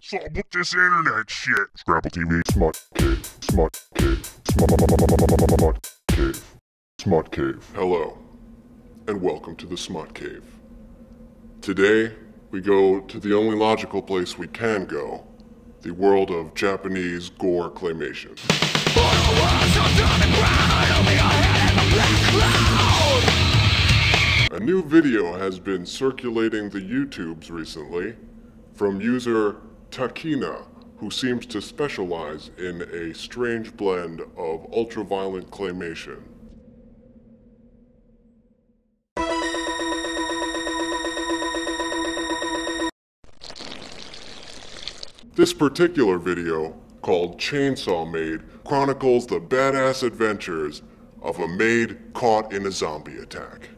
So book this internet shit. Scrapple TV. Smut Cave. Smut Cave. Smut Cave. Smut Cave. Hello, and welcome to the Smut Cave. Today, we go to the only logical place we can go, the world of Japanese gore claymation. A new video has been circulating the YouTubes recently from user Takina, who seems to specialize in a strange blend of ultra-violent claymation. This particular video, called Chainsaw Maid, chronicles the badass adventures of a maid caught in a zombie attack.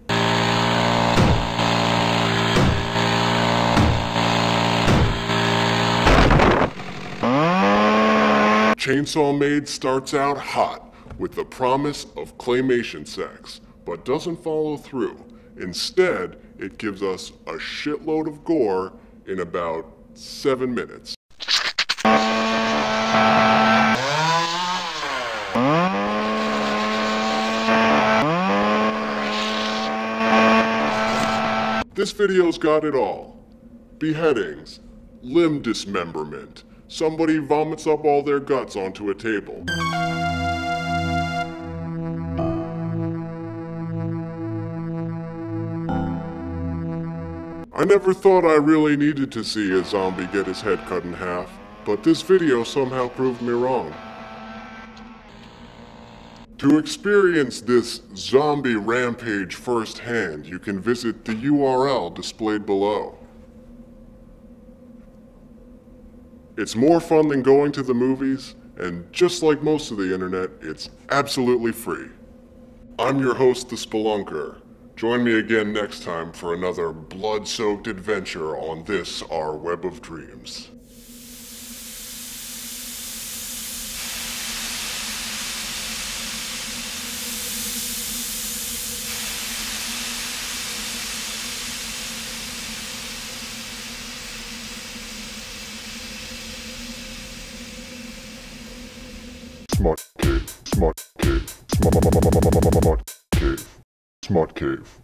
Chainsaw Maid starts out hot with the promise of claymation sex, but doesn't follow through. Instead, it gives us a shitload of gore in about 7 minutes. This video's got it all. Beheadings, limb dismemberment, somebody vomits up all their guts onto a table. I never thought I really needed to see a zombie get his head cut in half, but this video somehow proved me wrong. To experience this zombie rampage firsthand, you can visit the URL displayed below. It's more fun than going to the movies, and just like most of the internet, it's absolutely free. I'm your host, the Spelunker. Join me again next time for another blood-soaked adventure on this, our web of dreams. Smut Cave. Smut Cave. Smut Cave. Smut Cave.